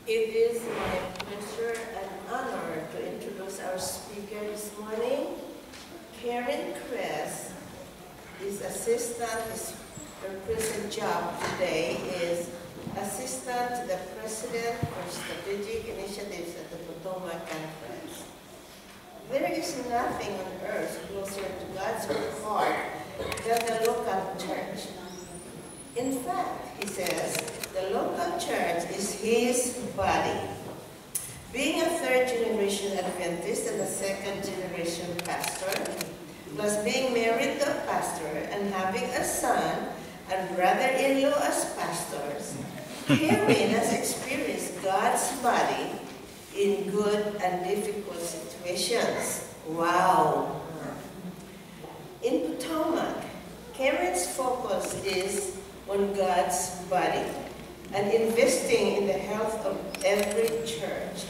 It is my pleasure and honor to introduce our speaker this morning. Karen Kress is assistant. Her present job today is assistant to the president for strategic initiatives at the Potomac Conference. There is nothing on earth closer to God's heart than the local church. In fact, he says, the local church is his body. Being a third-generation Adventist and a second-generation pastor, plus being married to a pastor and having a son and brother-in-law as pastors, Karen has experienced God's body in good and difficult situations. Wow! In Potomac, Karen's focus is on God's body and investing in the health of every church.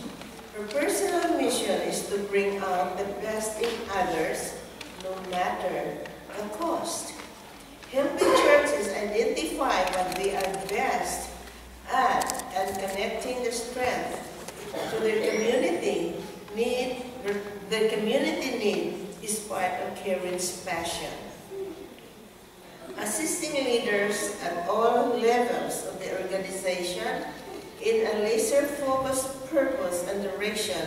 Her personal mission is to bring out the best in others, no matter the cost. Helping churches identify what they are best at and connecting the strength to their community need is part of Karen's passion. Assisting leaders at all levels of the organization in a laser-focused purpose and direction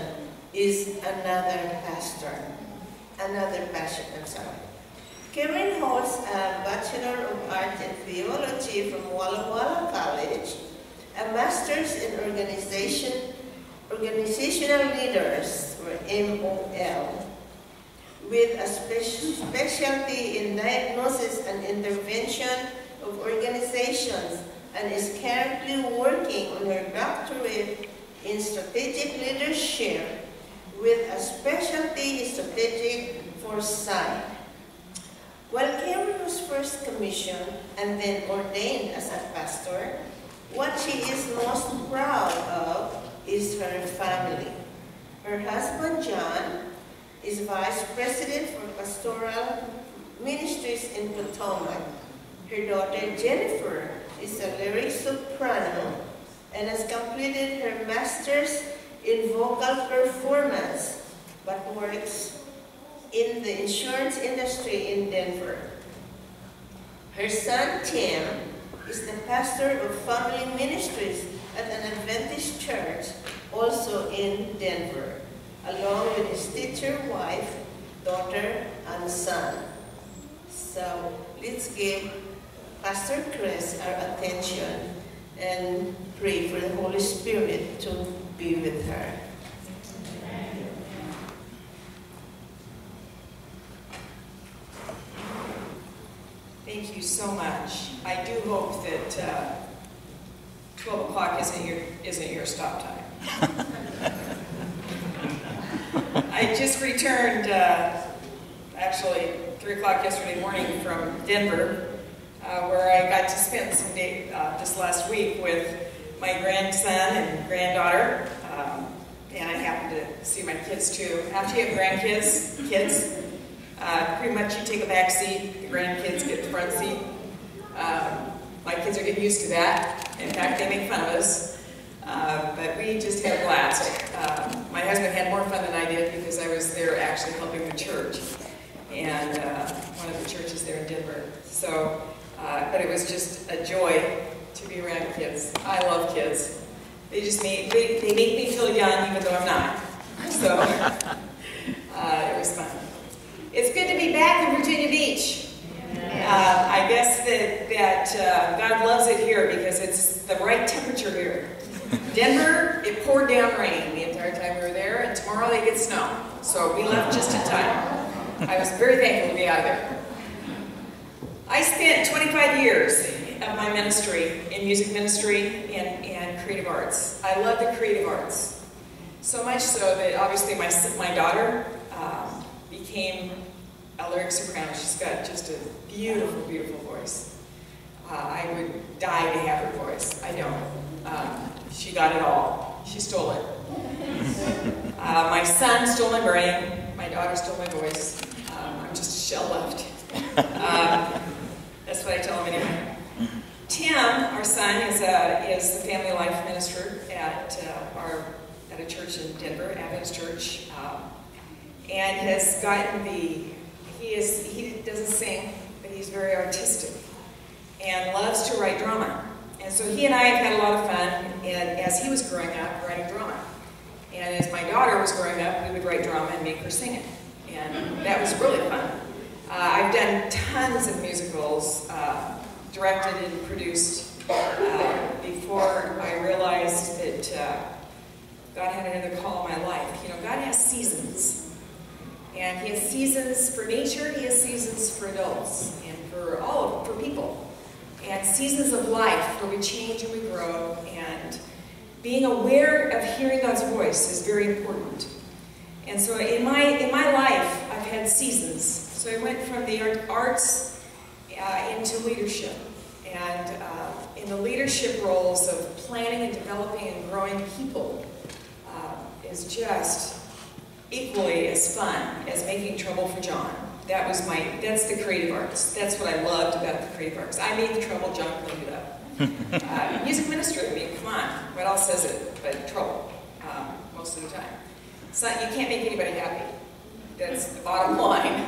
is another passion. Karen holds a Bachelor of Arts in Theology from Walla Walla College, a Master's in Organizational Leaders, or MOL, with a specialty in diagnosis and intervention of organizations, and is currently working on her doctorate in strategic leadership with a specialty in strategic foresight. While Karen was first commissioned and then ordained as a pastor, what she is most proud of is her family. Her husband, John, is Vice President for Pastoral Ministries in Potomac. Her daughter, Jennifer, is a lyric soprano and has completed her Master's in Vocal Performance, but works in the insurance industry in Denver. Her son, Tim, is the pastor of Family Ministries at an Adventist church, also in Denver, along with his teacher wife, daughter, and son. So let's give Pastor Kress our attention and pray for the Holy Spirit to be with her. Thank you so much. I do hope that 12 o'clock isn't your stop time. I just returned, actually 3 o'clock yesterday morning from Denver, where I got to spend some day this last week with my grandson and granddaughter, and I happened to see my kids too. After you have grandkids, pretty much you take a back seat, the grandkids get the front seat. My kids are getting used to that. In fact, they make fun of us. But we just had a blast. My husband had more fun than I did because I was there actually helping the church, and one of the churches there in Denver. So, but it was just a joy to be around kids. I love kids. They just make me feel young even though I'm not. So it was fun. It's good to be back in Virginia Beach. I guess that God loves it here because it's the right temperature here. Denver, it poured down rain the entire time we were there, and tomorrow they get snow. So we left just in time. I was very thankful to be out of there. I spent 25 years of my ministry in music ministry and creative arts. I love the creative arts. So much so that obviously my daughter became a lyric soprano. She's got just a beautiful, beautiful voice. I would die to have her voice. I don't. She got it all. She stole it. My son stole my brain. My daughter stole my voice. I'm just a shell left. That's what I tell them anyway. Tim, our son, is the family life minister at choir at a church in Denver, Adventist Church, and has gotten he doesn't sing, but he's very artistic and loves to write drama. And so he and I have had a lot of fun, and as he was growing up, writing drama. And as my daughter was growing up, we would write drama and make her sing it. And that was really fun. I've done tons of musicals, directed and produced, before I realized that God had another call in my life. You know, God has seasons. And He has seasons for nature, He has seasons for adults, and for people. And seasons of life where we change and we grow, and being aware of hearing God's voice is very important. And so in my life, I've had seasons. So I went from the arts into leadership. And in the leadership roles of planning and developing and growing people is just equally as fun as making trouble for John. That's the creative arts. That's what I loved about the creative arts. I made the trouble, John cleaned it up. Music ministry, I mean, come on, what else says it but trouble, most of the time. So you can't make anybody happy. That's the bottom line.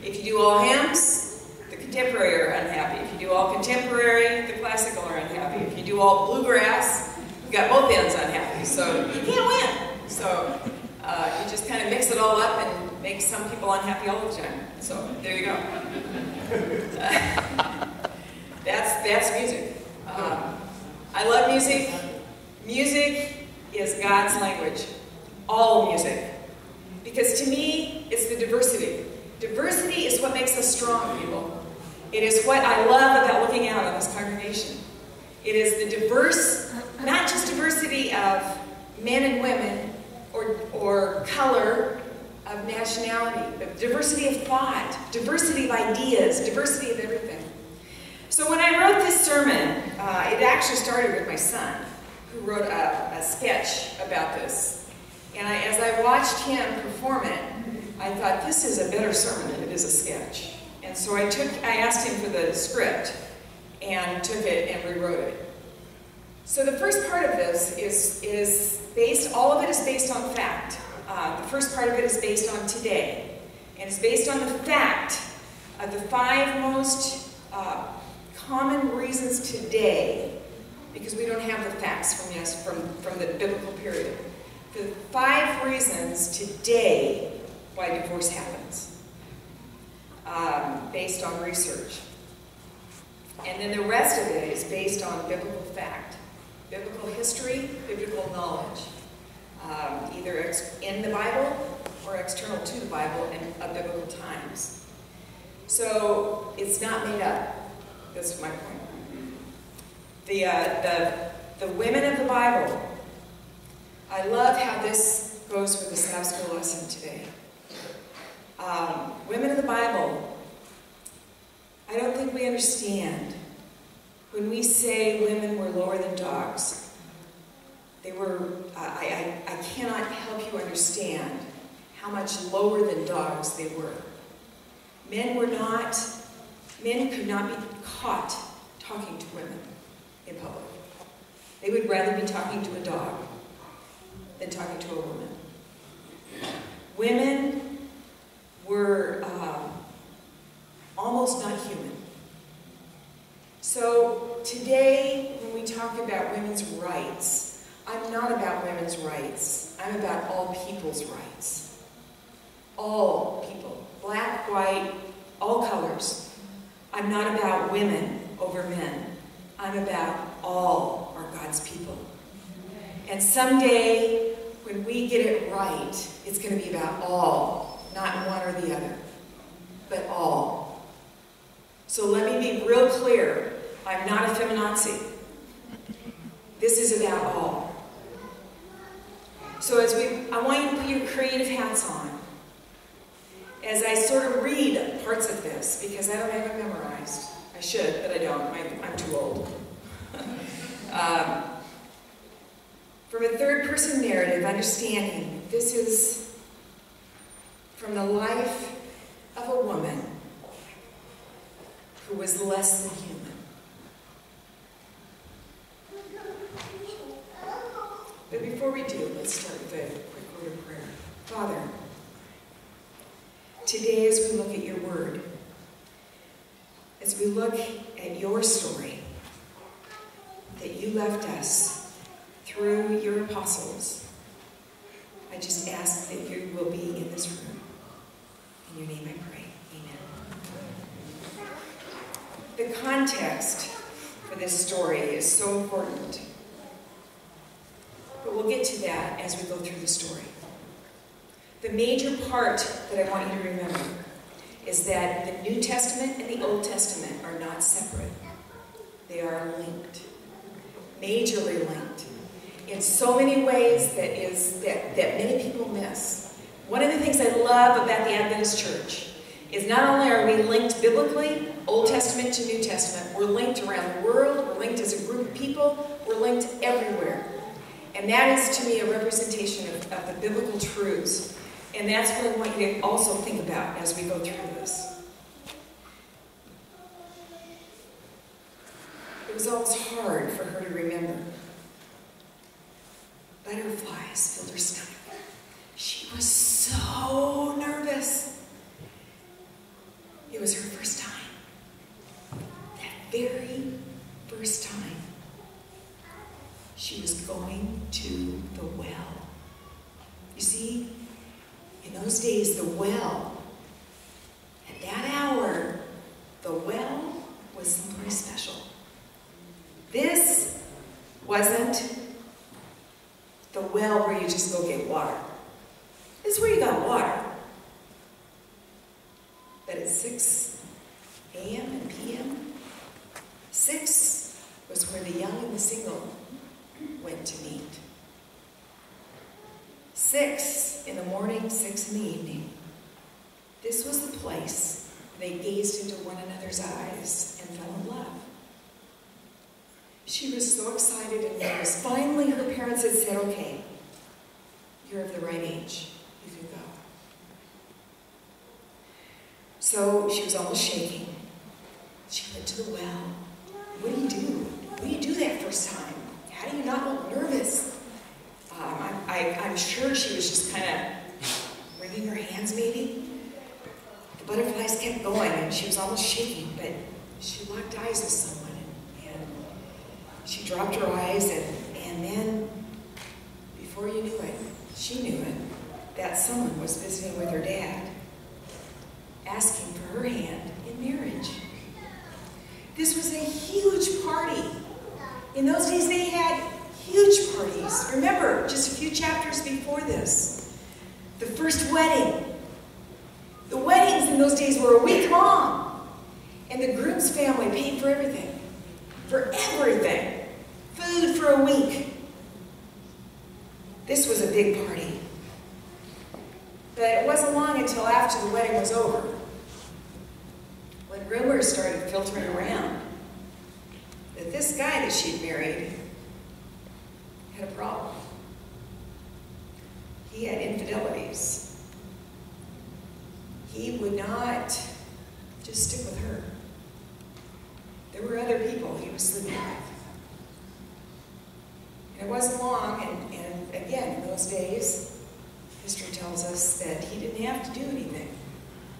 If you do all hymns, the contemporary are unhappy. If you do all contemporary, the classical are unhappy. If you do all bluegrass, you've got both ends unhappy. So you can't win. So you just kind of mix it all up and make some people unhappy all the time. So there you go. That's music. I love music. Music is God's language. All music. Because to me, it's the diversity. Diversity is what makes us strong, people. It is what I love about looking out on this congregation. It is the diverse, not just diversity of men and women, or color, of nationality, but diversity of thought, diversity of ideas, diversity of everything. So when I wrote this sermon, it actually started with my son, who wrote a sketch about this. And as I watched him perform it, I thought, this is a better sermon than it is a sketch. And so I asked him for the script, and took it and rewrote it. So the first part of this is based, all of it is based on fact. The first part of it is based on today. And it's based on the fact of the 5 most common reasons today, because we don't have the facts from the biblical period. The 5 reasons today why divorce happens, based on research. And then the rest of it is based on biblical fact, biblical history, biblical knowledge, either in the Bible or external to the Bible and of biblical times. So it's not made up. That's my point. The women of the Bible, I love how this goes with the Sabbath school lesson today. Women of the Bible, I don't think we understand when we say women were lower than dogs. They were, I cannot help you understand how much lower than dogs they were. Men could not be caught talking to women in public. They would rather be talking to a dog than talking to a woman. Women were almost not human. So today, when we talk about women's rights, I'm not about women's rights. I'm about all people's rights. All people, black, white, all colors. I'm not about women over men. I'm about all are God's people. And someday, when we get it right, it's going to be about all, not one or the other, but all. So let me be real clear. I'm not a feminazi. This is about all. So I want you to put your creative hats on as I sort of read parts of this, because I don't have it memorized. I should, but I don't. I'm too old. From a third-person narrative, understanding this is from the life of a woman who was less than human. But before we do, Let's start with a quick word of prayer. Father, today as we look at your word, as we look at your story that you left us through your apostles, I just ask that you will be in this room. In your name I pray. Amen. The context for this story is so important. But we'll get to that as we go through the story. The major part that I want you to remember is that the New Testament and the Old Testament are not separate. They are linked. Majorly linked. In so many ways that many people miss. One of the things I love about the Adventist Church is not only are we linked biblically, Old Testament to New Testament, we're linked around the world, we're linked as a group of people, we're linked everywhere. And that is, to me, a representation of the biblical truths. And that's what I want you to also think about as we go through this. It was always hard for her to remember. Butterflies filled her stomach. She was so nervous. It was her first time. That very first time. She was going to the well. You see, in those days, the well, at that hour, the well was something special. This wasn't the well where you just go get water. This is where you got water. But at 6 a.m. and p.m., 6 was where the young and the single went to meet. 6 in the morning, 6 in the evening. This was the place they gazed into one another's eyes and fell in love. She was so excited and nervous. Finally, her parents had said, okay, you're of the right age. You can go. So she was almost shaking. She went to the well. What do you do? What do you do that first time? How do you not look nervous? I'm sure she was just kind of wringing her hands, maybe. The butterflies kept going, and she was almost shaking, but she locked eyes with someone, and she dropped her eyes, and then, before you knew it, she knew it, that someone was visiting with her dad, asking for her hand in marriage. This was a huge party. In those days, they had huge parties. Remember, just a few chapters before this, the first wedding. The weddings in those days were a week long, and the groom's family paid for everything. For everything. Food for a week. This was a big party. But it wasn't long until after the wedding was over when rumors started filtering around that this guy that she'd married had a problem. He had infidelities. He would not just stick with her. There were other people he was sleeping with. And it wasn't long, and again, in those days, history tells us that he didn't have to do anything.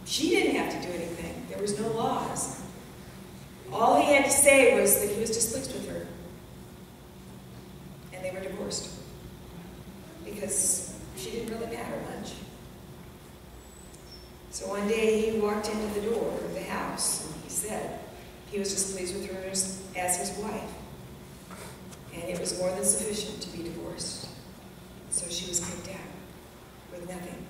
She didn't have to do anything. There was no laws. All he had to say was that he was displeased with her. And they were divorced. Because she didn't really matter much. So one day he walked into the door of the house and he said he was displeased with her as his wife. And it was more than sufficient to be divorced. So she was kicked out with nothing.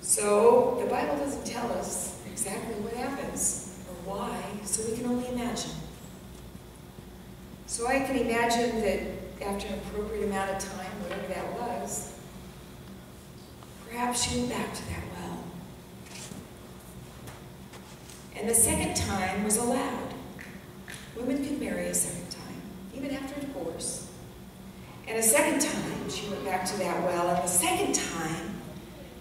So the Bible doesn't tell us exactly what happens or why, so we can only imagine. So I can imagine that after an appropriate amount of time, whatever that was, perhaps she went back to that well. And the second time was allowed. Women could marry a second time, even after divorce. And a second time, she went back to that well, and the second time,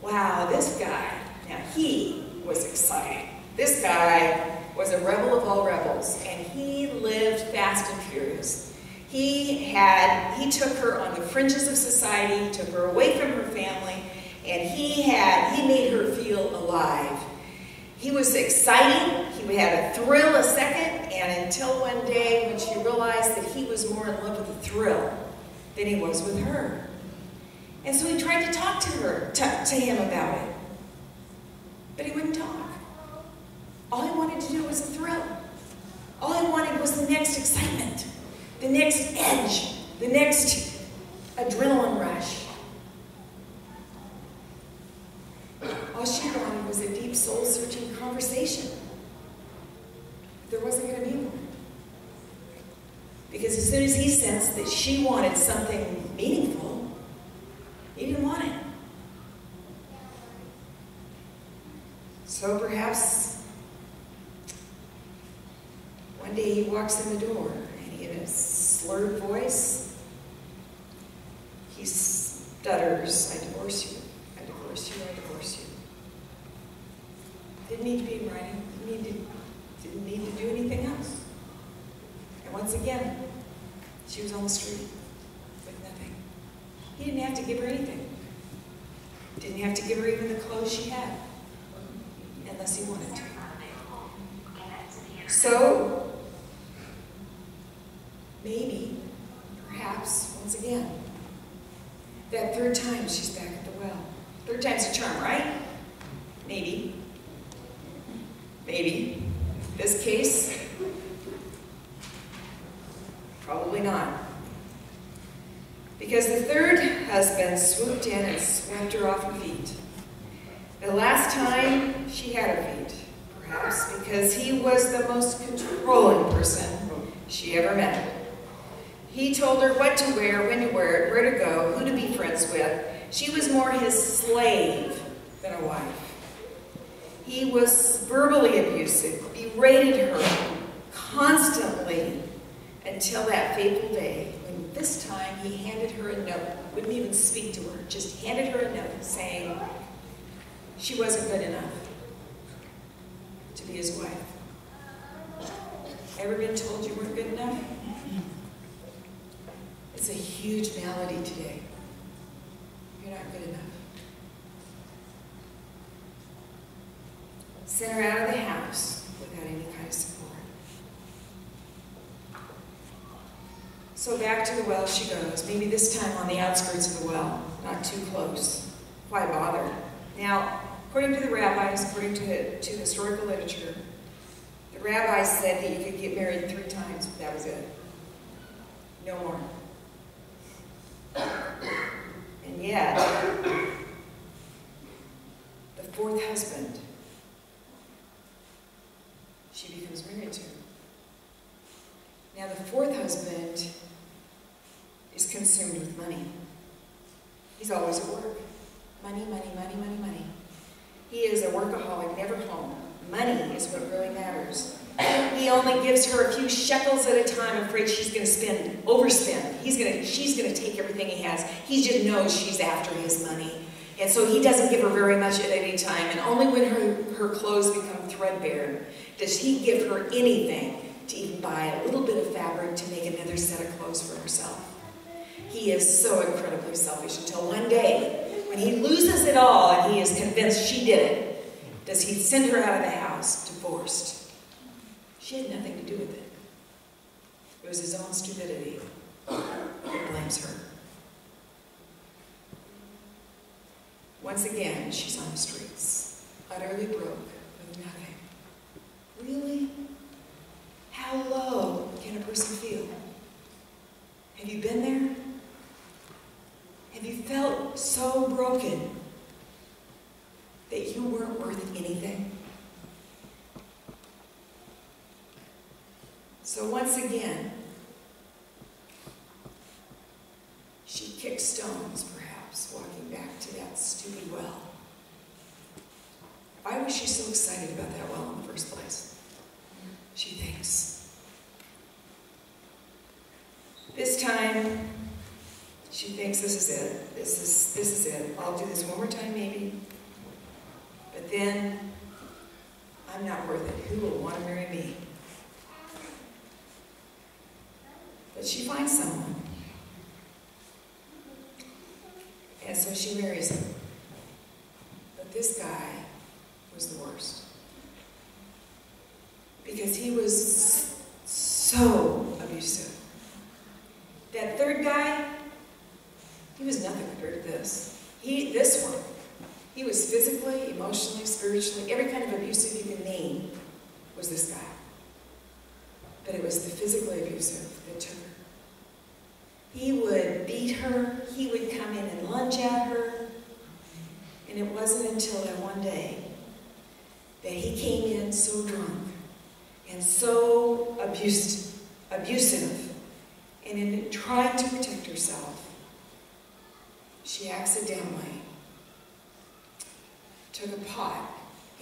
wow, this guy, now he was exciting. This guy was a rebel of all rebels, and he lived fast and furious. He took her on the fringes of society, took her away from her family, and he made her feel alive. He was exciting, he had a thrill a second, and until one day when she realized that he was more in love with the thrill than he was with her. And so he tried to talk to him about it. But he wouldn't talk. All he wanted to do was a thrill. All he wanted was the next excitement, the next edge, the next adrenaline rush. All she wanted was a deep, soul-searching conversation. There wasn't going to be one. Because as soon as he sensed that she wanted something meaningful, he didn't want it. So perhaps one day he walks in the door and in a slurred voice, he stutters, "I divorce you, I divorce you, I divorce you." Didn't need to be in writing, didn't need to do anything else. And once again, she was on the street with nothing. He didn't have to give her anything. Didn't have to give her even the clothes she had, unless he wanted to. So, maybe, perhaps, once again, that third time she's back at the well. Third time's a charm, right? Maybe. Maybe. This case, probably not. Because the third husband swooped in and swept her off her feet. The last time she had her feet, perhaps because he was the most controlling person she ever met. He told her what to wear, when to wear it, where to go, who to be friends with. She was more his slave than a wife. He was verbally abusive, berated her constantly until that fateful day when this time he handed her a note, wouldn't even speak to her, just handed her a note saying she wasn't good enough to be his wife. Ever been told you weren't good enough? It's a huge malady today. You're not good enough. Sent her out of the house without any kind of support. So back to the well she goes, maybe this time on the outskirts of the well, not too close. Why bother? Now, according to the rabbis, according to historical literature, the rabbis said that you could get married 3 times, but that was it. No more. And yet, the 4th husband she becomes married to. Now, the 4th husband is consumed with money. He's always at work. Money, money, money, money, money. He is a workaholic, never home. Money is what really matters. He only gives her a few shekels at a time, afraid she's going to overspend. She's going to take everything he has. He just knows she's after his money. And so he doesn't give her very much at any time. And only when her clothes become threadbare does he give her anything to even buy a little bit of fabric to make another set of clothes for herself. He is so incredibly selfish until one day, when he loses it all and he is convinced she did it, does he send her out of the house, divorced. She had nothing to do with it. It was his own stupidity that blames her. Once again, she's on the streets, utterly broke, with nothing. Really? How low can a person feel? Have you been there? Have you felt so broken that you weren't worth anything? So once again, she kicks stones, perhaps, walking back to that stupid well. Why was she so excited about that well in the first place? She thinks. This time, she thinks this is it. This is it. I'll do this one more time maybe. But then, I'm not worth it. Who will want to marry me? But But she finds someone. And so she marries him. But this guy was the worst. Because he was so abusive. That third guy, he was nothing compared to this. This one, he was physically, emotionally, spiritually, every kind of abusive you can name was this guy. But it was the physically abusive that took her. He would beat her, he would come in and lunge at her, and it wasn't until that one day that he came in so drunk and so abusive, and in trying to protect herself, she accidentally took a pot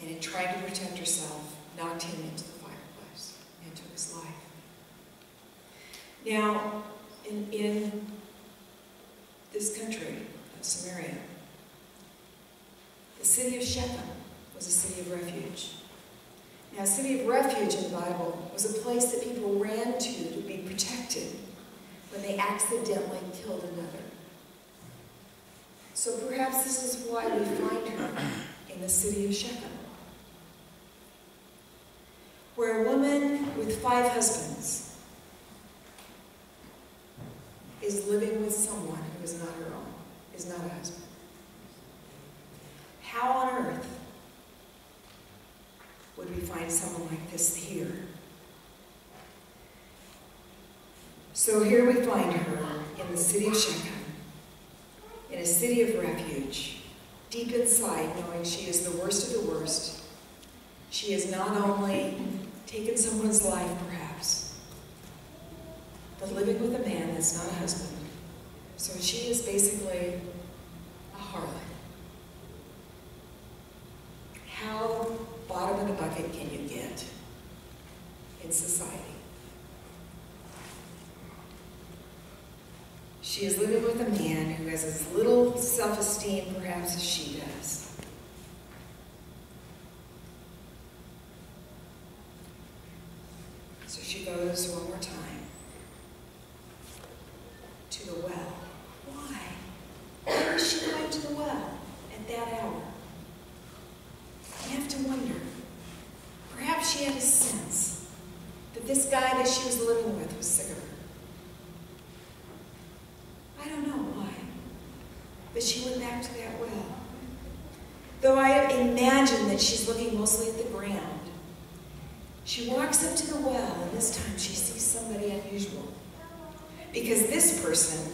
and in trying to protect herself, knocked him into the fireplace and took his life. Now, in this country of Samaria, the city of Shechem was a city of refuge. Now, a city of refuge in the Bible was a place that people ran to be protected when they accidentally killed another. So perhaps this is why we find her in the city of Shechem, where a woman with 5 husbands is living with someone who is not her own, is not a husband. How on earth would we find someone like this here? So here we find her in the city of Shechem, in a city of refuge, deep inside, knowing she is the worst of the worst. She has not only taken someone's life, perhaps, but living with a man that's not a husband. So she is basically a harlot. How bottom of the bucket can you get in society? She is living with a man who has as little self-esteem, perhaps, as she does. So she goes one more time to the well. Why? Why is she going to the well at that hour? You have to wonder. Perhaps she had a sense that this guy that she was living with was sick of her. I don't know why, but she went back to that well. Though I imagine that she's looking mostly at the ground, she walks up to the well, and this time she sees somebody unusual. Because this person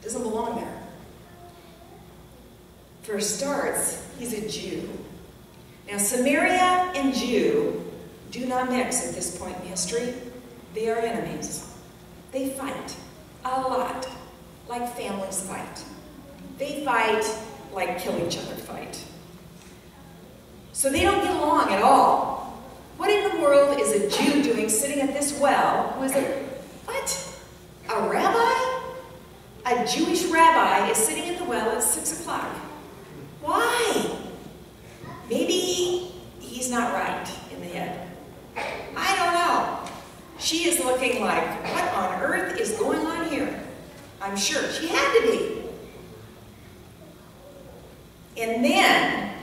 doesn't belong there. For starts, he's a Jew. Now, Samaria and Jew do not mix at this point in history. They are enemies. They fight a lot, like families fight. They fight like kill each other fight. So they don't get along at all. What in the world is a Jew doing sitting at this well who is what? A rabbi? A Jewish rabbi is sitting at the well at 6 o'clock. Why? Maybe he's not right in the head. I don't know. She is looking like, what on earth is going on here? I'm sure she had to be. And then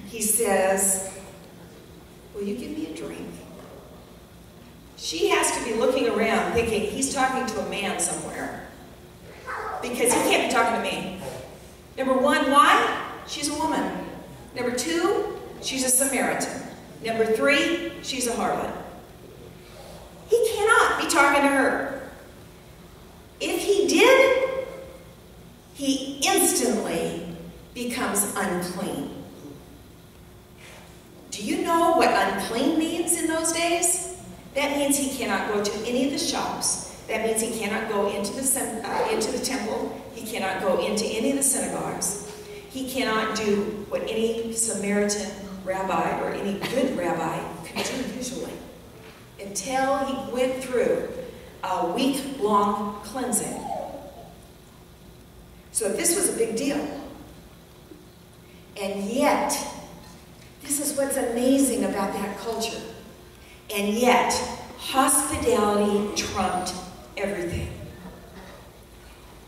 he says, will you give me a drink? She has to be looking around thinking he's talking to a man somewhere. Because he can't be talking to me. Number 1, why? She's a woman. Number 2, she's a Samaritan. Number 3, she's a harlot. He cannot be talking to her. If he did, he instantly becomes unclean. Do you know what unclean means in those days? That means he cannot go to any of the shops. That means he cannot go into the temple. He cannot go into any of the synagogues. He cannot do what any Samaritan rabbi or any good rabbi could do usually until he went through a week-long cleansing. So this was a big deal. And yet, this is what's amazing about that culture. And yet, hospitality trumped everything.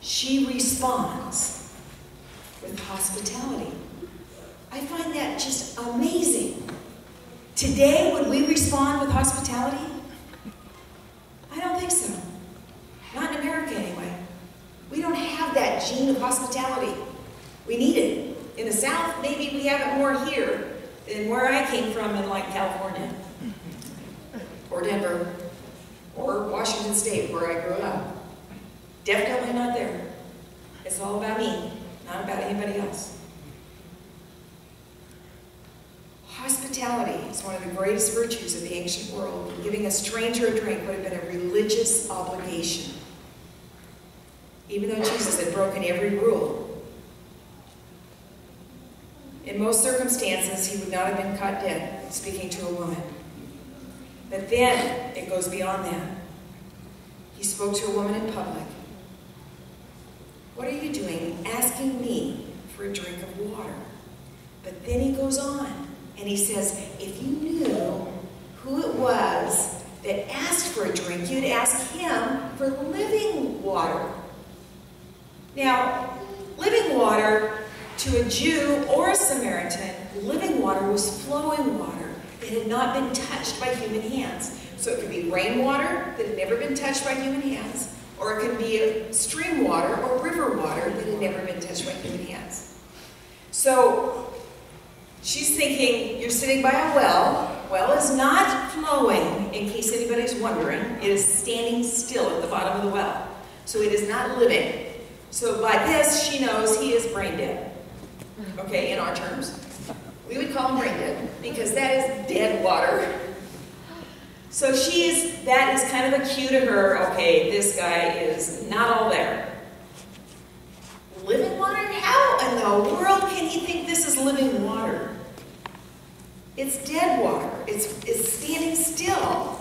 she responds with hospitality. I find that just amazing. Today, would we respond with hospitality? I don't think so. Not in America, anyway. We don't have that gene of hospitality. We need it. In the South, maybe we have it more here than where I came from in, like, California, or Denver, or Washington State, where I grew up. Definitely not there. It's all about me, not about anybody else. Hospitality is one of the greatest virtues of the ancient world. Giving a stranger a drink would have been a religious obligation. Even though Jesus had broken every rule. In most circumstances, he would not have been caught dead speaking to a woman. But then, it goes beyond that. He spoke to a woman in public. What are you doing asking me for a drink of water? But then he goes on, and he says, if you knew who it was that asked for a drink, you'd ask him for living water. Now, living water to a Jew or a Samaritan, living water was flowing water that had not been touched by human hands. So it could be rainwater that had never been touched by human hands, or it could be stream water or river water that had never been touched by human hands. So she's thinking, you're sitting by a well. Well is not flowing, in case anybody's wondering. It is standing still at the bottom of the well. So it is not living. So by this, she knows he is brain dead. Okay, in our terms. We would call him brain dead, because that is dead water. So that is kind of a cue to her, okay, this guy is not all there. Living water? How in the world can he think this is living water? It's dead water. It's standing still.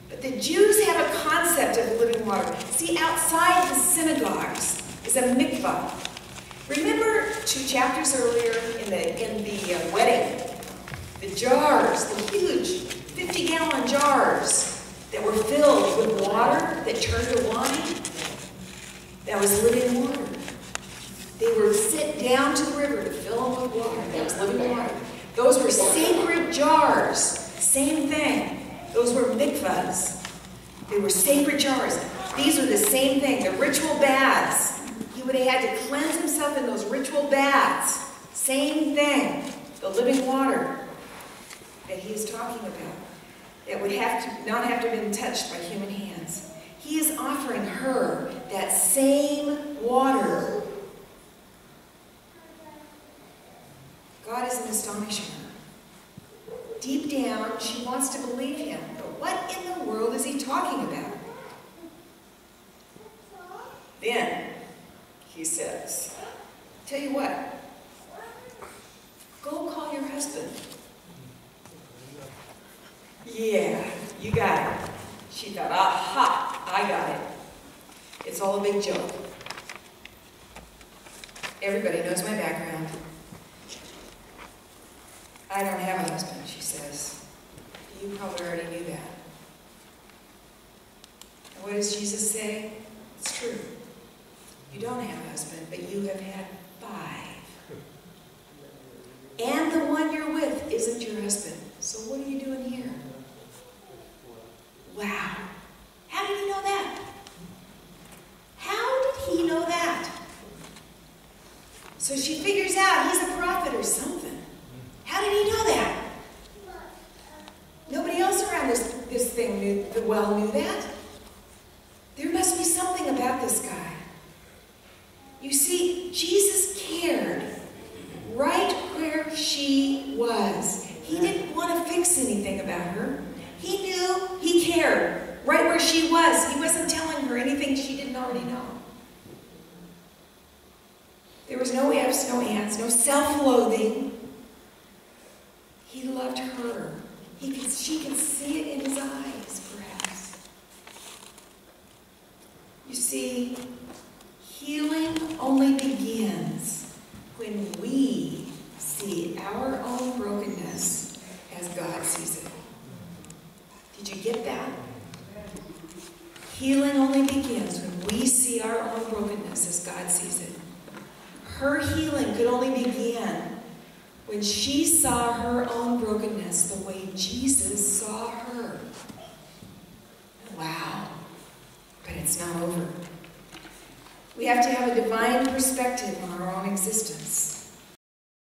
But the Jews have a concept of living water. See, outside the synagogues is a mikvah. Remember 2 chapters earlier in the wedding, the jars, the huge 50-gallon jars that were filled with water that turned to wine? That was living water. They were sent down to the river to fill them with water. That was living water. Those were sacred jars. Same thing. Those were mikvahs. They were sacred jars. These are the same thing. The ritual baths. He would have had to cleanse himself in those ritual baths. Same thing. The living water that he is talking about. That would not have to have been touched by human hands. He is offering her that same water. God isn't astonishing her. Deep down, she wants to believe him. But what in the world is he talking about? Then, he says, tell you what, go call your husband. Yeah, you got it. She thought, aha, I got it. It's all a big joke. Everybody knows my background. I don't have a husband, she says. You probably already knew that. And what does Jesus say? It's true. You don't have a husband, but you have had 5. And the one you're with isn't your husband. So what are you doing here? Wow. How did he know that? How did he know that? So she figures out he's a prophet or something. How did he know that? Nobody else around this thing knew that. There must be something about this guy. You see, Jesus cared right where she was. He didn't want to fix anything about her. He knew he cared right where she was. He wasn't telling her anything she didn't already know. There was no ifs, no ands, no self-loathing. He loved her. She could see it in his eyes, perhaps. You see, healing only begins when we see our own brokenness as God sees it. Did you get that? Healing only begins when we see our own brokenness as God sees it. Her healing could only begin when she saw her own brokenness the way Jesus saw her. Wow. But it's not over. We have to have a divine perspective on our own existence.